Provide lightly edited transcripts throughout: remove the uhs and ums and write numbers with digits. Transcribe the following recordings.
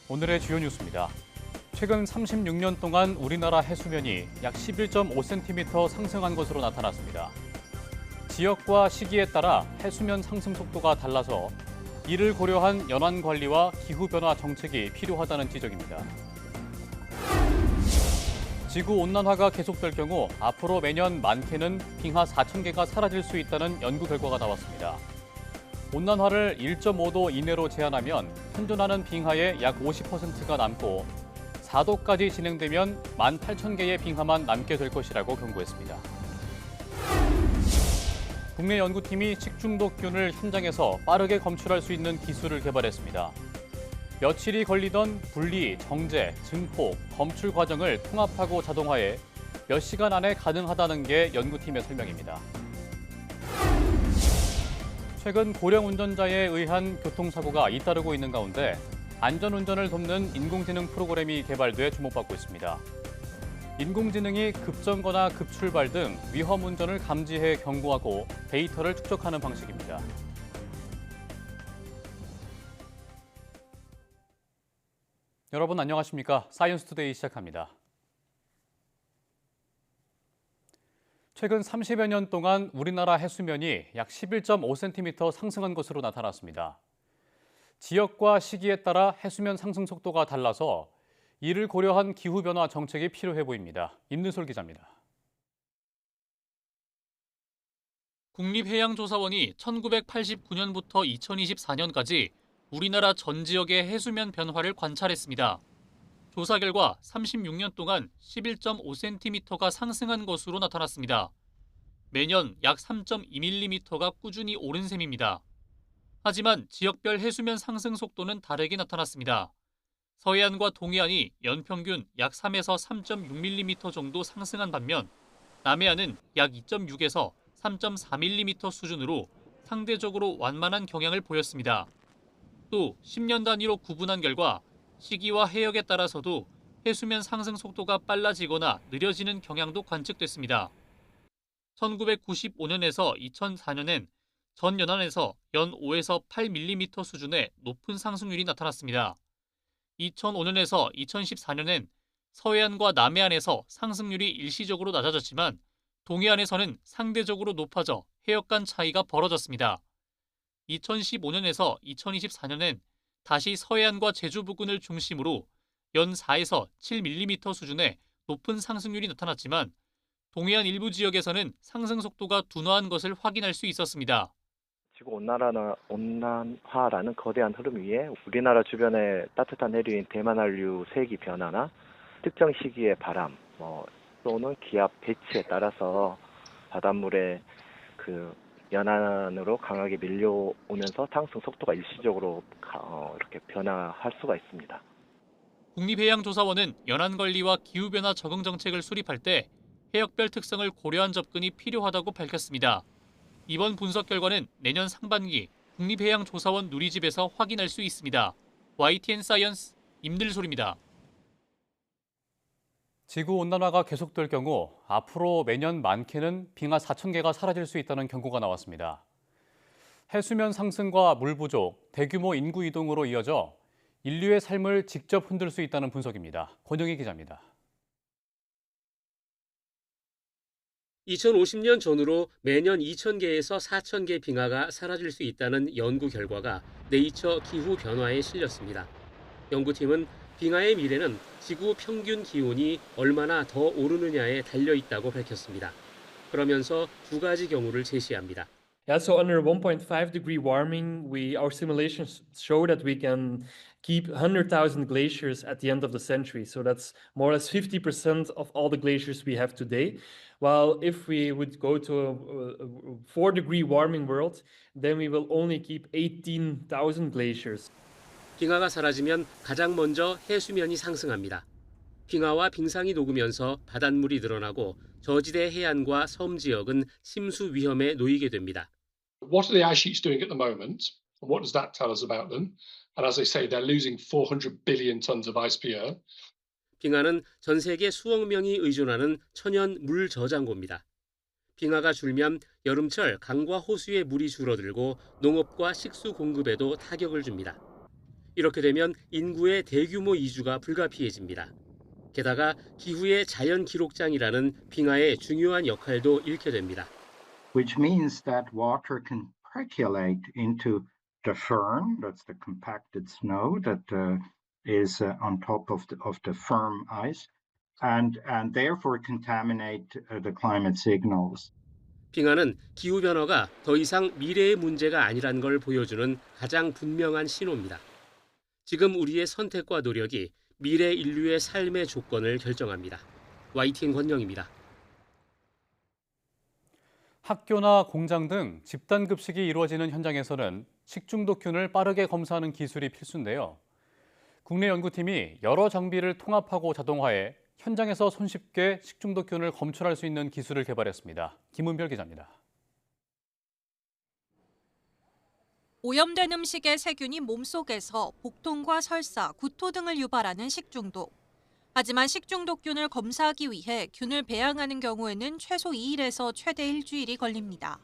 오늘의 주요 뉴스입니다. 최근 36년 동안 우리나라 해수면이 약 11.5cm 상승한 것으로 나타났습니다. 지역과 시기에 따라 해수면 상승 속도가 달라서 이를 고려한 연안 관리와 기후변화 정책이 필요하다는 지적입니다. 지구온난화가 계속될 경우 앞으로 매년 많게는 빙하 4,000개가 사라질 수 있다는 연구 결과가 나왔습니다. 온난화를 1.5도 이내로 제한하면 현존하는 빙하의 약 50%가 남고 4도까지 진행되면 18,000개의 빙하만 남게 될 것이라고 경고했습니다. 국내 연구팀이 식중독균을 현장에서 빠르게 검출할 수 있는 기술을 개발했습니다. 며칠이 걸리던 분리, 정제, 증폭, 검출 과정을 통합하고 자동화해 몇 시간 안에 가능하다는 게 연구팀의 설명입니다. 최근 고령 운전자에 의한 교통사고가 잇따르고 있는 가운데 안전운전을 돕는 인공지능 프로그램이 개발돼 주목받고 있습니다. 인공지능이 급정거나 급출발 등 위험 운전을 감지해 경고하고 데이터를 축적하는 방식입니다. 여러분 안녕하십니까? 사이언스투데이 시작합니다. 최근 30여 년 동안 우리나라 해수면이 약 11.5cm 상승한 것으로 나타났습니다. 지역과 시기에 따라 해수면 상승 속도가 달라서 이를 고려한 기후변화 정책이 필요해 보입니다. 임는솔 기자입니다. 국립해양조사원이 1989년부터 2024년까지 우리나라 전 지역의 해수면 변화를 관찰했습니다. 조사 결과 36년 동안 11.5cm가 상승한 것으로 나타났습니다. 매년 약 3.2mm가 꾸준히 오른 셈입니다. 하지만 지역별 해수면 상승 속도는 다르게 나타났습니다. 서해안과 동해안이 연평균 약 3에서 3.6mm 정도 상승한 반면 남해안은 약 2.6에서 3.4mm 수준으로 상대적으로 완만한 경향을 보였습니다. 또 10년 단위로 구분한 결과 시기와 해역에 따라서도 해수면 상승 속도가 빨라지거나 느려지는 경향도 관측됐습니다. 1995년에서 2004년엔 전 연안에서 연 5에서 8mm 수준의 높은 상승률이 나타났습니다. 2005년에서 2014년엔 서해안과 남해안에서 상승률이 일시적으로 낮아졌지만 동해안에서는 상대적으로 높아져 해역 간 차이가 벌어졌습니다. 2015년에서 2024년엔 다시 서해안과 제주 부근을 중심으로 연 4에서 7mm 수준의 높은 상승률이 나타났지만 동해안 일부 지역에서는 상승 속도가 둔화한 것을 확인할 수 있었습니다. 지구온난화라는 거대한 흐름 위에 우리나라 주변의 따뜻한 해류인 대만한류 세기 변화나 특정 시기의 바람, 또는 기압 배치에 따라서 바닷물의 연안으로 강하게 밀려오면서 상승 속도가 일시적으로 이렇게 변화할 수가 있습니다. 국립해양조사원은 연안 관리와 기후변화 적응 정책을 수립할 때 해역별 특성을 고려한 접근이 필요하다고 밝혔습니다. 이번 분석 결과는 내년 상반기 국립해양조사원 누리집에서 확인할 수 있습니다. YTN 사이언스 임들솔입니다. 지구온난화가 계속될 경우 앞으로 매년 많게는 빙하 4,000개가 사라질 수 있다는 경고가 나왔습니다. 해수면 상승과 물 부족, 대규모 인구 이동으로 이어져 인류의 삶을 직접 흔들 수 있다는 분석입니다. 권영희 기자입니다. 2050년 전후로 매년 2,000개에서 4,000개 빙하가 사라질 수 있다는 연구 결과가 네이처 기후 변화에 실렸습니다. 연구팀은 빙하의 미래는 지구 평균 기온이 얼마나 더 오르느냐에 달려 있다고 밝혔습니다. 그러면서 두 가지 경우를 제시합니다. Yeah, so under 1.5 degree warming, our simulations show that we can keep 100,000 glaciers at the end of the century. So that's more or less 50% of all the glaciers we have today. While if we would go to a 4 degree warming world, then we will only keep 18,000 glaciers. 빙하가 사라지면 가장 먼저 해수면이 상승합니다. 빙하와 빙상이 녹으면서 바닷물이 늘어나고 저지대 해안과 섬 지역은 심수 위험에 놓이게 됩니다. What are the ice sheets doing at the moment? And what does that tell us about them? And as I say, they're losing 400 billion tons of ice per year. 빙하는 전 세계 수억 명이 의존하는 천연 물 저장고입니다. 빙하가 줄면 여름철 강과 호수의 물이 줄어들고 농업과 식수 공급에도 타격을 줍니다. 이렇게 되면 인구의 대규모 이주가 불가피해집니다. 게다가 기후의 자연 기록장이라는 빙하의 중요한 역할도 잃게 됩니다. Which means that water can percolate into the firn, that's the compacted snow that is on top of the firm ice, and therefore contaminate the climate signals. 빙하는 기후변화가 더 이상 미래의 문제가 아니란 걸 보여주는 가장 분명한 신호입니다. 지금 우리의 선택과 노력이 미래 인류의 삶의 조건을 결정합니다. YTN 권영입니다. 학교나 공장 등 집단 급식이 이루어지는 현장에서는 식중독균을 빠르게 검사하는 기술이 필수인데요. 국내 연구팀이 여러 장비를 통합하고 자동화해 현장에서 손쉽게 식중독균을 검출할 수 있는 기술을 개발했습니다. 김은별 기자입니다. 오염된 음식의 세균이 몸속에서 복통과 설사, 구토 등을 유발하는 식중독. 하지만 식중독균을 검사하기 위해 균을 배양하는 경우에는 최소 2일에서 최대 일주일이 걸립니다.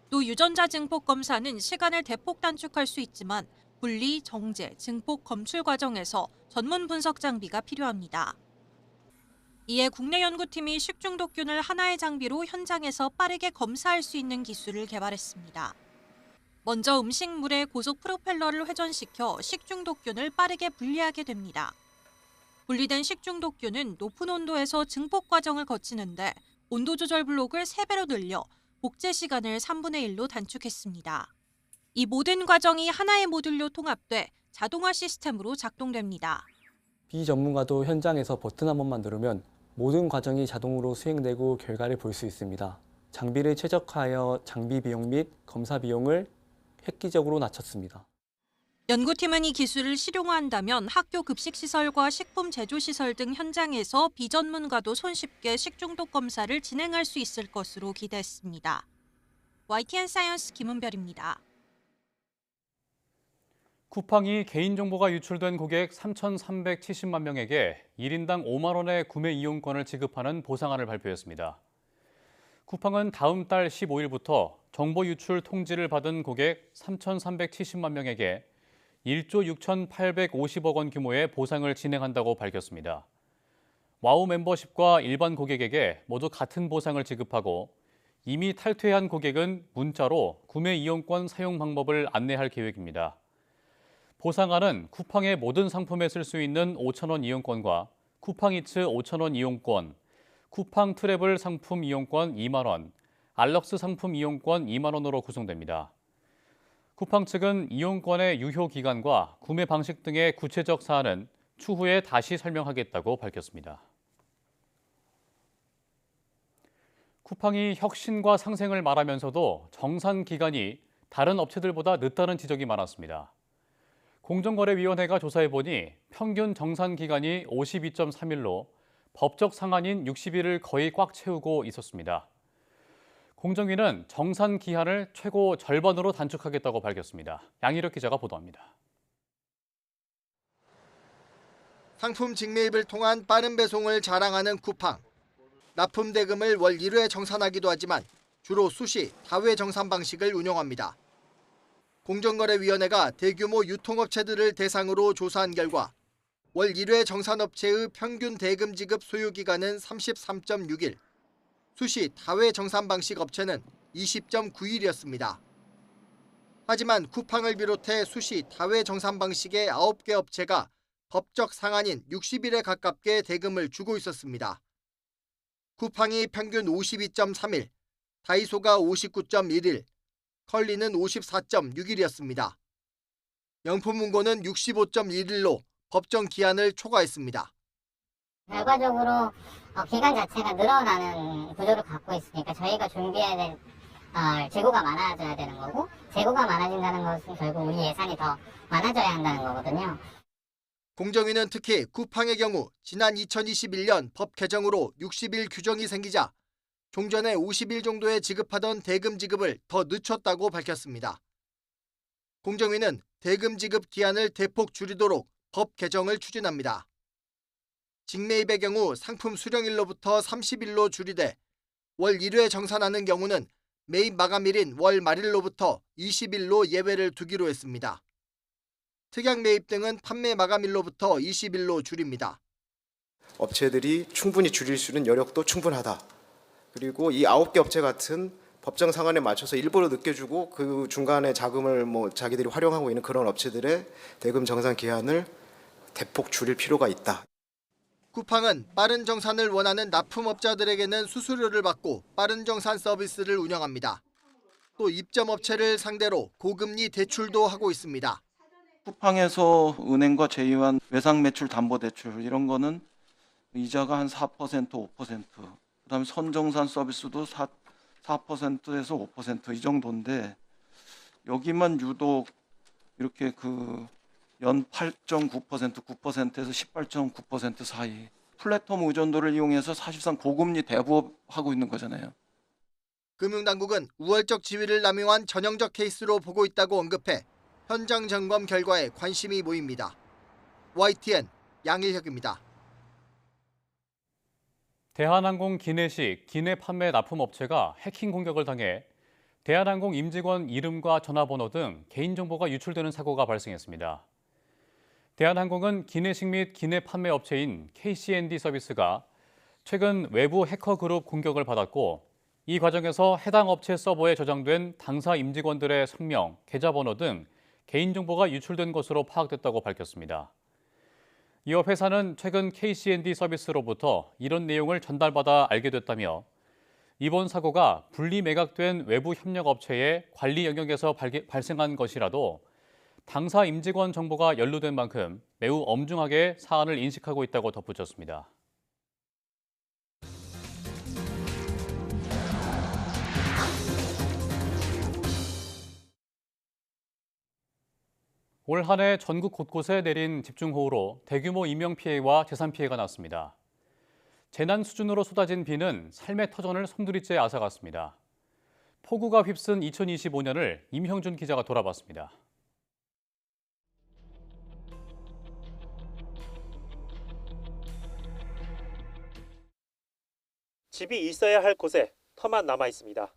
또 유전자 증폭 검사는 시간을 대폭 단축할 수 있지만 분리, 정제, 증폭 검출 과정에서 전문 분석 장비가 필요합니다. 이에 국내 연구팀이 식중독균을 하나의 장비로 현장에서 빠르게 검사할 수 있는 기술을 개발했습니다. 먼저 음식물에 고속 프로펠러를 회전시켜 식중독균을 빠르게 분리하게 됩니다. 분리된 식중독균은 높은 온도에서 증폭 과정을 거치는데 온도 조절 블록을 3배로 늘려 복제 시간을 3분의 1로 단축했습니다. 이 모든 과정이 하나의 모듈로 통합돼 자동화 시스템으로 작동됩니다. 비전문가도 현장에서 버튼 한 번만 누르면 모든 과정이 자동으로 수행되고 결과를 볼 수 있습니다. 장비를 최적화하여 장비 비용 및 검사 비용을 획기적으로 낮췄습니다. 연구팀은 이 기술을 실용화한다면 학교 급식시설과 식품 제조시설 등 현장에서 비전문가도 손쉽게 식중독 검사를 진행할 수 있을 것으로 기대했습니다. YTN 사이언스 김은별입니다. 쿠팡이 개인정보가 유출된 고객 3,370만 명에게 1인당 5만 원의 구매 이용권을 지급하는 보상안을 발표했습니다. 쿠팡은 다음 달 15일부터 정보 유출 통지를 받은 고객 3,370만 명에게 1조 6,850억 원 규모의 보상을 진행한다고 밝혔습니다. 와우 멤버십과 일반 고객에게 모두 같은 보상을 지급하고 이미 탈퇴한 고객은 문자로 구매 이용권 사용 방법을 안내할 계획입니다. 보상안은 쿠팡의 모든 상품에 쓸 수 있는 5,000원 이용권과 쿠팡이츠 5,000원 이용권, 쿠팡 트래블 상품 이용권 2만 원, 알럭스 상품 이용권 2만 원으로 구성됩니다. 쿠팡 측은 이용권의 유효 기간과 구매 방식 등의 구체적 사안은 추후에 다시 설명하겠다고 밝혔습니다. 쿠팡이 혁신과 상생을 말하면서도 정산 기간이 다른 업체들보다 늦다는 지적이 많았습니다. 공정거래위원회가 조사해보니 평균 정산 기간이 52.3일로 법적 상한인 60일을 거의 꽉 채우고 있었습니다. 공정위는 정산 기한을 최고 절반으로 단축하겠다고 밝혔습니다. 양희력 기자가 보도합니다. 상품 직매입을 통한 빠른 배송을 자랑하는 쿠팡. 납품 대금을 월 1회 정산하기도 하지만 주로 수시, 다회 정산 방식을 운영합니다. 공정거래위원회가 대규모 유통업체들을 대상으로 조사한 결과 월 1회 정산업체의 평균 대금 지급 소요기간은 33.6일, 수시 다회 정산 방식 업체는 20.9일이었습니다. 하지만 쿠팡을 비롯해 수시 다회 정산 방식의 9개 업체가 법적 상한인 60일에 가깝게 대금을 주고 있었습니다. 쿠팡이 평균 52.3일, 다이소가 59.1일, 컬리는 54.6일이었습니다. 명품문고는 65.1일로 법정 기한을 초과했습니다. 결과적으로 기간 자체가 늘어나는 구조를 갖고 있으니까 저희가 준비해야 될 재고가 많아져야 되는 거고, 재고가 많아진다는 것은 결국 우리 예산이 더 많아져야 한다는 거거든요. 공정위는 특히 쿠팡의 경우 지난 2021년 법 개정으로 60일 규정이 생기자 종전에 50일 정도에 지급하던 대금 지급을 더 늦췄다고 밝혔습니다. 공정위는 대금 지급 기한을 대폭 줄이도록 법 개정을 추진합니다. 직매입의 경우 상품 수령일로부터 30일로 줄이되 월 1회 정산하는 경우는 매입 마감일인 월 말일로부터 20일로 예외를 두기로 했습니다. 특약 매입 등은 판매 마감일로부터 20일로 줄입니다. 업체들이 충분히 줄일 수 있는 여력도 충분하다. 그리고 이 9개 업체 같은 법정 상한에 맞춰서 일부러 늦게주고 그 중간에 자금을 자기들이 활용하고 있는 그런 업체들의 대금 정산 기한을 대폭 줄일 필요가 있다. 쿠팡은 빠른 정산을 원하는 납품업자들에게는 수수료를 받고 빠른 정산 서비스를 운영합니다. 또 입점업체를 상대로 고금리 대출도 하고 있습니다. 쿠팡에서 은행과 제휴한 외상매출담보대출 이런 거는 이자가 한 4%, 5%, 그다음에 선정산 서비스도 4%에서 5% 이 정도인데 여기만 유독 이렇게 연 8.9%, 9%에서 18.9% 사이 플랫폼 의존도를 이용해서 사실상 고금리 대부업하고 있는 거잖아요. 금융당국은 우월적 지위를 남용한 전형적 케이스로 보고 있다고 언급해 현장 점검 결과에 관심이 모입니다. YTN 양일혁입니다. 대한항공 기내식 기내 판매 납품업체가 해킹 공격을 당해 대한항공 임직원 이름과 전화번호 등 개인정보가 유출되는 사고가 발생했습니다. 대한항공은 기내식 및 기내 판매 업체인 KCND 서비스가 최근 외부 해커 그룹 공격을 받았고 이 과정에서 해당 업체 서버에 저장된 당사 임직원들의 성명, 계좌번호 등 개인정보가 유출된 것으로 파악됐다고 밝혔습니다. 이어 회사는 최근 KCND 서비스로부터 이런 내용을 전달받아 알게 됐다며 이번 사고가 분리 매각된 외부 협력 업체의 관리 영역에서 발생한 것이라도 당사 임직원 정보가 연루된 만큼 매우 엄중하게 사안을 인식하고 있다고 덧붙였습니다. 올 한 해 전국 곳곳에 내린 집중호우로 대규모 인명피해와 재산피해가 났습니다. 재난 수준으로 쏟아진 비는 삶의 터전을 솜두리째 앗아갔습니다. 폭우가 휩쓴 2025년을 임형준 기자가 돌아봤습니다. 집이 있어야 할 곳에 터만 남아 있습니다.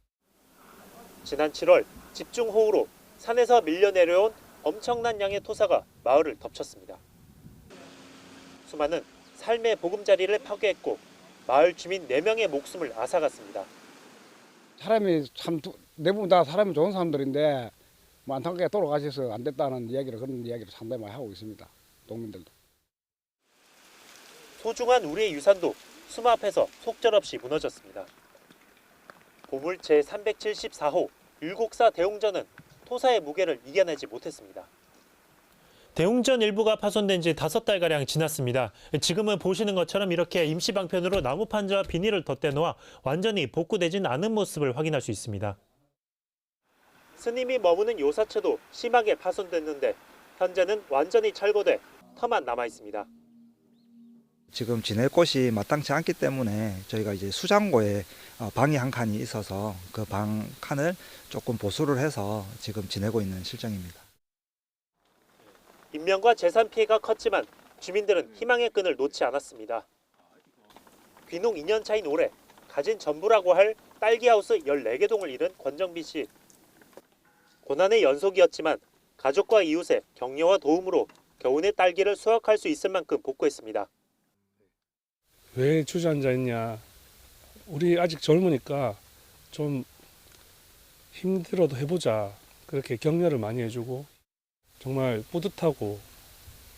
지난 7월 집중호우로 산에서 밀려 내려온 엄청난 양의 토사가 마을을 덮쳤습니다. 수많은 삶의 보금자리를 파괴했고 마을 주민 4명의 목숨을 앗아갔습니다. 사람이 참 대부분 다 사람이 좋은 사람들인데 안타깝게 돌아가셔서 안 됐다는 그런 이야기를 상당히 많이 하고 있습니다. 농민들도. 소중한 우리의 유산도 수모 앞에서 속절없이 무너졌습니다. 보물 제374호 율곡사 대웅전은 토사의 무게를 이겨내지 못했습니다. 대웅전 일부가 파손된 지 5달가량 지났습니다. 지금은 보시는 것처럼 이렇게 임시방편으로 나무판자와 비닐을 덧대놓아 완전히 복구되진 않은 모습을 확인할 수 있습니다. 스님이 머무는 요사체도 심하게 파손됐는데 현재는 완전히 철거돼 터만 남아 있습니다. 지금 지낼 곳이 마땅치 않기 때문에 저희가 이제 수장고에 방이 한 칸이 있어서 그 방 칸을 조금 보수를 해서 지금 지내고 있는 실정입니다. 인명과 재산 피해가 컸지만 주민들은 희망의 끈을 놓지 않았습니다. 귀농 2년 차인 올해 가진 전부라고 할 딸기하우스 14개 동을 잃은 권정비 씨. 고난의 연속이었지만 가족과 이웃의 격려와 도움으로 겨우내 딸기를 수확할 수 있을 만큼 복구했습니다. 왜 주저앉아 있냐. 우리 아직 젊으니까 좀 힘들어도 해보자. 그렇게 격려를 많이 해주고 정말 뿌듯하고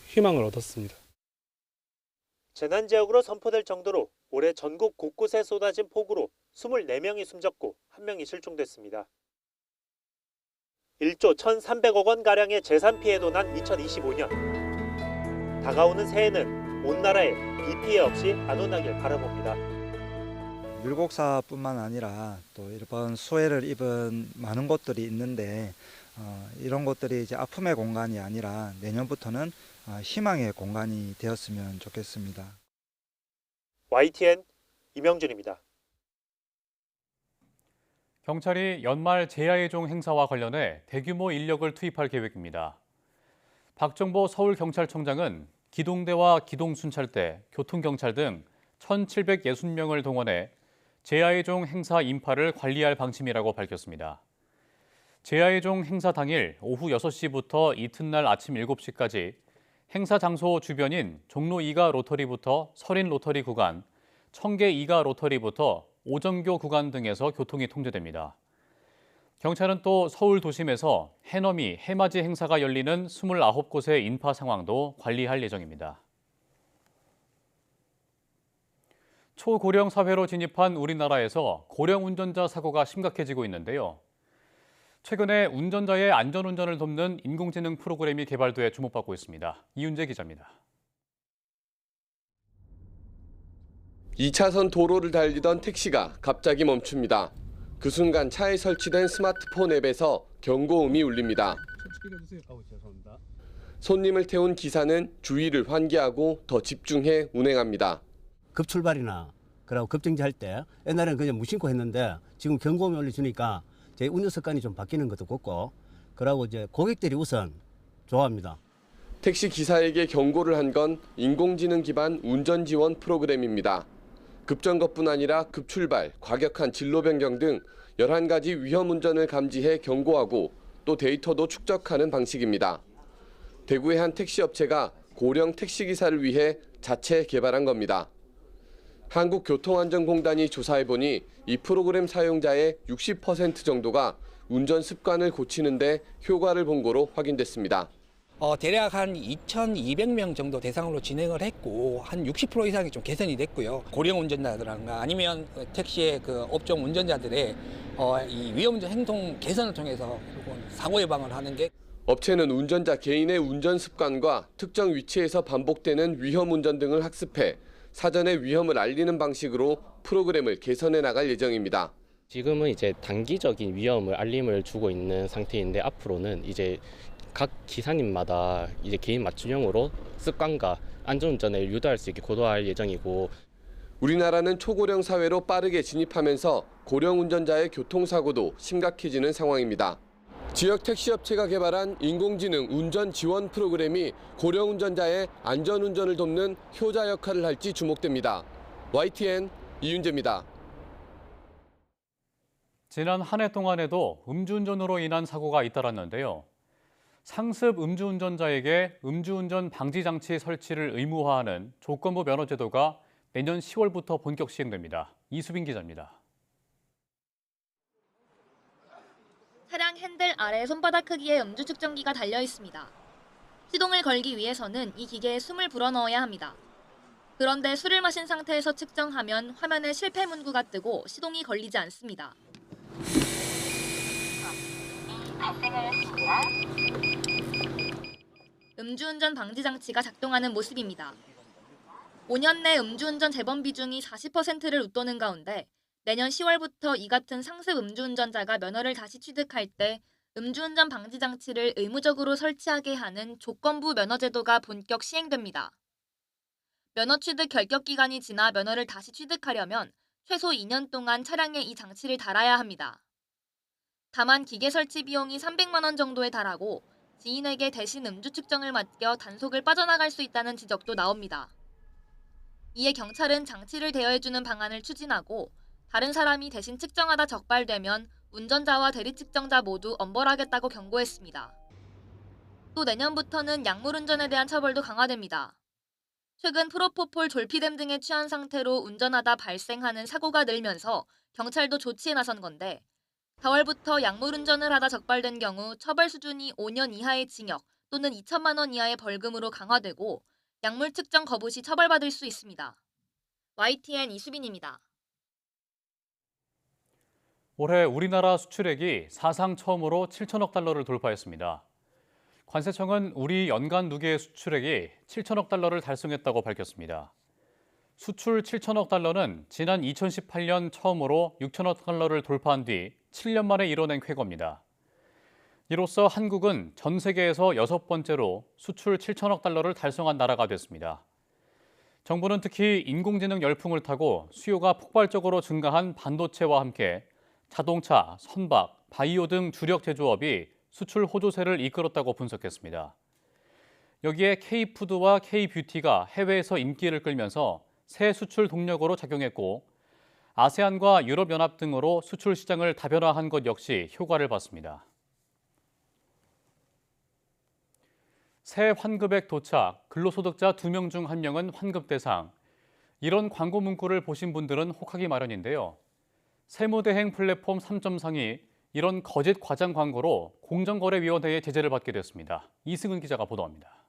희망을 얻었습니다. 재난지역으로 선포될 정도로 올해 전국 곳곳에 쏟아진 폭우로 24명이 숨졌고 1명이 실종됐습니다. 1조 1,300억 원가량의 재산 피해도 난 2025년. 다가오는 새해는 온 나라에 비 피해 없이 안온하길 바라봅니다. 율곡사뿐만 아니라 또 이번 수해를 입은 많은 곳들이 있는데 이런 곳들이 이제 아픔의 공간이 아니라 내년부터는 희망의 공간이 되었으면 좋겠습니다. YTN 임영준입니다. 경찰이 연말 제야의종 행사와 관련해 대규모 인력을 투입할 계획입니다. 박정보 서울경찰청장은 기동대와 기동순찰대, 교통경찰 등 1,760명을 동원해 제야의종 행사 인파를 관리할 방침이라고 밝혔습니다. 제야의종 행사 당일 오후 6시부터 이튿날 아침 7시까지 행사 장소 주변인 종로 2가 로터리부터 서린 로터리 구간, 청계 2가 로터리부터 오정교 구간 등에서 교통이 통제됩니다. 경찰은 또 서울 도심에서 해넘이, 해맞이 행사가 열리는 29곳의 인파 상황도 관리할 예정입니다. 초고령 사회로 진입한 우리나라에서 고령 운전자 사고가 심각해지고 있는데요. 최근에 운전자의 안전운전을 돕는 인공지능 프로그램이 개발돼 주목받고 있습니다. 이윤재 기자입니다. 2차선 도로를 달리던 택시가 갑자기 멈춥니다. 그 순간 차에 설치된 스마트폰 앱에서 경고음이 울립니다. 손님을 태운 기사는 주의를 환기하고 더 집중해 운행합니다. 급출발이나 그리고 급정지할 때 옛날에는 그냥 무심코 했는데 지금 경고음이 울려주니까 제 운전 습관이 좀 바뀌는 것도 같고 그러고 이제 고객들이 우선 좋아합니다. 택시 기사에게 경고를 한 건 인공지능 기반 운전 지원 프로그램입니다. 급정거뿐 아니라 급출발, 과격한 진로 변경 등 11가지 위험 운전을 감지해 경고하고 또 데이터도 축적하는 방식입니다. 대구의 한 택시 업체가 고령 택시 기사를 위해 자체 개발한 겁니다. 한국교통안전공단이 조사해보니 이 프로그램 사용자의 60% 정도가 운전 습관을 고치는 데 효과를 본 거로 확인됐습니다. 대략 한 2,200명 정도 대상으로 진행을 했고 한 60% 이상이 좀 개선이 됐고요. 고령 운전자들이나 아니면 택시의 그 업종 운전자들의 이 위험운전 행동 개선을 통해서 사고 예방을 하는 게 업체는 운전자 개인의 운전 습관과 특정 위치에서 반복되는 위험 운전 등을 학습해 사전에 위험을 알리는 방식으로 프로그램을 개선해 나갈 예정입니다. 지금은 이제 단기적인 위험을 알림을 주고 있는 상태인데 앞으로는 이제 각 기사님마다 이제 개인 맞춤형으로 습관과 안전운전을 유도할 수 있게 고도화할 예정이고 우리나라는 초고령 사회로 빠르게 진입하면서 고령 운전자의 교통사고도 심각해지는 상황입니다. 지역 택시업체가 개발한 인공지능 운전 지원 프로그램이 고령 운전자의 안전운전을 돕는 효자 역할을 할지 주목됩니다. YTN 이윤재입니다. 지난 한 해 동안에도 음주운전으로 인한 사고가 잇따랐는데요. 상습 음주운전자에게 음주운전 방지장치 설치를 의무화하는 조건부 면허제도가 내년 10월부터 본격 시행됩니다. 이수빈 기자입니다. 차량 핸들 아래 손바닥 크기의 음주 측정기가 달려 있습니다. 시동을 걸기 위해서는 이 기계에 숨을 불어넣어야 합니다. 그런데 술을 마신 상태에서 측정하면 화면에 실패 문구가 뜨고 시동이 걸리지 않습니다. 음주운전 방지 장치가 작동하는 모습입니다. 5년 내 음주운전 재범 비중이 40%를 웃도는 가운데 내년 10월부터 이 같은 상습 음주운전자가 면허를 다시 취득할 때 음주운전 방지 장치를 의무적으로 설치하게 하는 조건부 면허제도가 본격 시행됩니다. 면허 취득 결격 기간이 지나 면허를 다시 취득하려면 최소 2년 동안 차량에 이 장치를 달아야 합니다. 다만 기계 설치 비용이 300만 원 정도에 달하고 지인에게 대신 음주 측정을 맡겨 단속을 빠져나갈 수 있다는 지적도 나옵니다. 이에 경찰은 장치를 대여해주는 방안을 추진하고 다른 사람이 대신 측정하다 적발되면 운전자와 대리 측정자 모두 엄벌하겠다고 경고했습니다. 또 내년부터는 약물운전에 대한 처벌도 강화됩니다. 최근 프로포폴, 졸피뎀 등에 취한 상태로 운전하다 발생하는 사고가 늘면서 경찰도 조치에 나선 건데 4월부터 약물운전을 하다 적발된 경우 처벌 수준이 5년 이하의 징역 또는 2천만 원 이하의 벌금으로 강화되고 약물 측정 거부 시 처벌받을 수 있습니다. YTN 이수빈입니다. 올해 우리나라 수출액이 사상 처음으로 7천억 달러를 돌파했습니다. 관세청은 우리 연간 누계 수출액이 7천억 달러를 달성했다고 밝혔습니다. 수출 7천억 달러는 지난 2018년 처음으로 6천억 달러를 돌파한 뒤 7년 만에 이뤄낸 쾌거입니다. 이로써 한국은 전 세계에서 6번째로 수출 7천억 달러를 달성한 나라가 됐습니다. 정부는 특히 인공지능 열풍을 타고 수요가 폭발적으로 증가한 반도체와 함께 자동차, 선박, 바이오 등 주력 제조업이 수출 호조세를 이끌었다고 분석했습니다. 여기에 K푸드와 K뷰티가 해외에서 인기를 끌면서 새 수출 동력으로 작용했고 아세안과 유럽연합 등으로 수출 시장을 다변화한 것 역시 효과를 봤습니다. 새 환급액 도착, 근로소득자 2명 중 1명은 환급 대상. 이런 광고 문구를 보신 분들은 혹하기 마련인데요. 세무대행 플랫폼 3.3이 이런 거짓 과장 광고로 공정거래위원회의 제재를 받게 됐습니다. 이승은 기자가 보도합니다.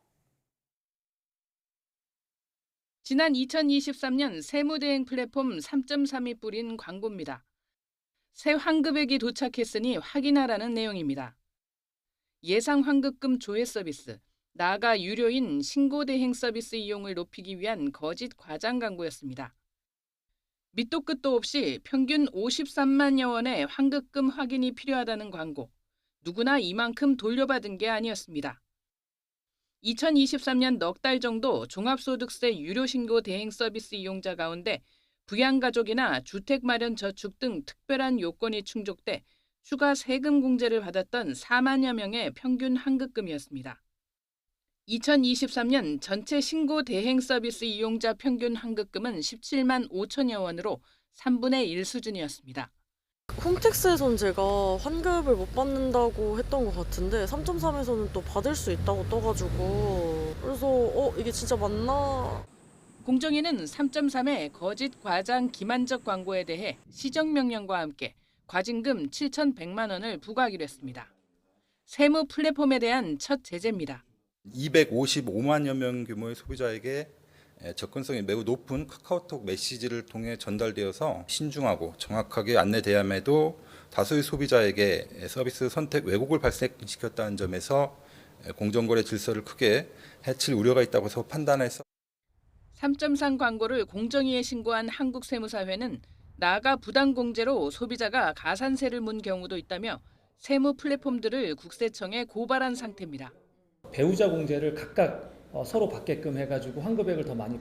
지난 2023년 세무대행 플랫폼 3.3이 뿌린 광고입니다. 새 환급액이 도착했으니 확인하라는 내용입니다. 예상 환급금 조회 서비스, 나아가 유료인 신고대행 서비스 이용을 높이기 위한 거짓 과장 광고였습니다. 밑도 끝도 없이 평균 53만여 원의 환급금 확인이 필요하다는 광고, 누구나 이만큼 돌려받은 게 아니었습니다. 2023년 넉 달 정도 종합소득세 유료 신고 대행 서비스 이용자 가운데 부양가족이나 주택마련저축 등 특별한 요건이 충족돼 추가 세금 공제를 받았던 4만여 명의 평균 환급금이었습니다. 2023년 전체 신고 대행 서비스 이용자 평균 환급금은 17만 5천여 원으로 3분의 1 수준이었습니다. 홈택스에선 제가 환급을 못 받는다고 했던 것 같은데 3.3에서는 또 받을 수 있다고 떠가지고 그래서 이게 진짜 맞나? 공정위는 3.3의 거짓 과장 기만적 광고에 대해 시정명령과 함께 과징금 7,100만 원을 부과하기로 했습니다. 세무 플랫폼에 대한 첫 제재입니다. 255만여 명 규모의 소비자에게 접근성이 매우 높은 카카오톡 메시지를 통해 전달되어서 신중하고 정확하게 안내되었음에도 다수의 소비자에게 서비스 선택 왜곡을 발생시켰다는 점에서 공정거래 질서를 크게 해칠 우려가 있다고 해서 판단해서 3.3 광고를 공정위에 신고한 한국세무사회는 나아가 부당공제로 소비자가 가산세를 문 경우도 있다며 세무 플랫폼들을 국세청에 고발한 상태입니다. 배우자 공제를 각각 서로 받게끔 해가지고 환급액을 더 많이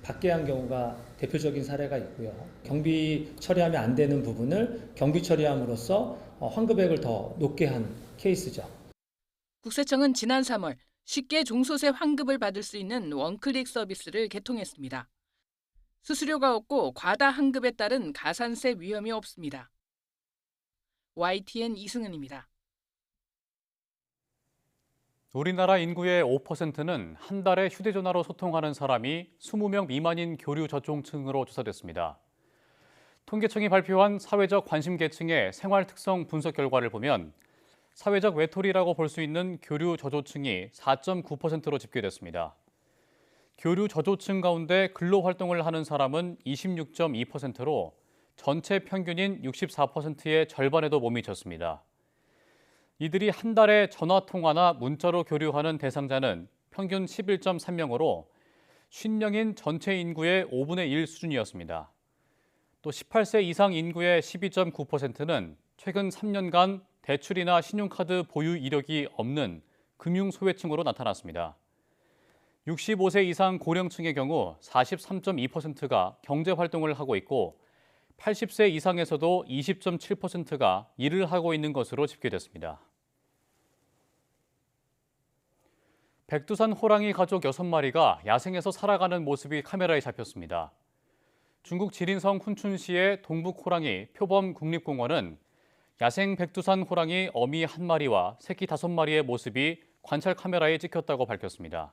받게 한 경우가 대표적인 사례가 있고요. 경비 처리하면 안 되는 부분을 경비 처리함으로써 환급액을 더 높게 한 케이스죠. 국세청은 지난 3월 쉽게 종소세 환급을 받을 수 있는 원클릭 서비스를 개통했습니다. 수수료가 없고 과다 환급에 따른 가산세 위험이 없습니다. YTN 이승은입니다. 우리나라 인구의 5%는 한 달에 휴대전화로 소통하는 사람이 20명 미만인 교류 저종층으로 조사됐습니다. 통계청이 발표한 사회적 관심 계층의 생활 특성 분석 결과를 보면 사회적 외톨이라고 볼 수 있는 교류 저조층이 4.9%로 집계됐습니다. 교류 저조층 가운데 근로활동을 하는 사람은 26.2%로 전체 평균인 64%의 절반에도 못 미쳤습니다. 이들이 한 달에 전화통화나 문자로 교류하는 대상자는 평균 11.3명으로 50명인 전체 인구의 5분의 1 수준이었습니다. 또 18세 이상 인구의 12.9%는 최근 3년간 대출이나 신용카드 보유 이력이 없는 금융소외층으로 나타났습니다. 65세 이상 고령층의 경우 43.2%가 경제활동을 하고 있고 80세 이상에서도 20.7%가 일을 하고 있는 것으로 집계됐습니다. 백두산 호랑이 가족 6마리가 야생에서 살아가는 모습이 카메라에 잡혔습니다. 중국 지린성 훈춘시의 동북호랑이 표범 국립공원은 야생 백두산 호랑이 어미 1마리와 새끼 5마리의 모습이 관찰 카메라에 찍혔다고 밝혔습니다.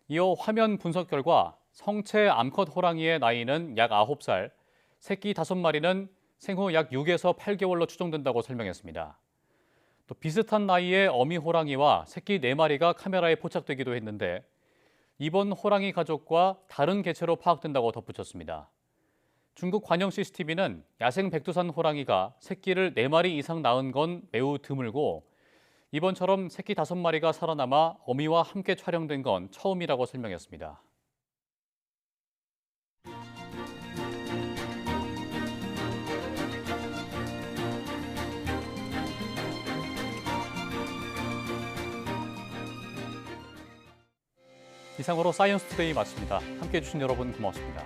이어 화면 분석 결과 성체 암컷 호랑이의 나이는 약 9살, 새끼 5마리는 생후 약 6에서 8개월로 추정된다고 설명했습니다. 또 비슷한 나이의 어미 호랑이와 새끼 4마리가 카메라에 포착되기도 했는데 이번 호랑이 가족과 다른 개체로 파악된다고 덧붙였습니다. 중국 관영 CCTV는 야생 백두산 호랑이가 새끼를 4마리 이상 낳은 건 매우 드물고 이번처럼 새끼 5마리가 살아남아 어미와 함께 촬영된 건 처음이라고 설명했습니다. 이상으로 사이언스 투데이 마칩니다. 함께해 주신 여러분 고맙습니다.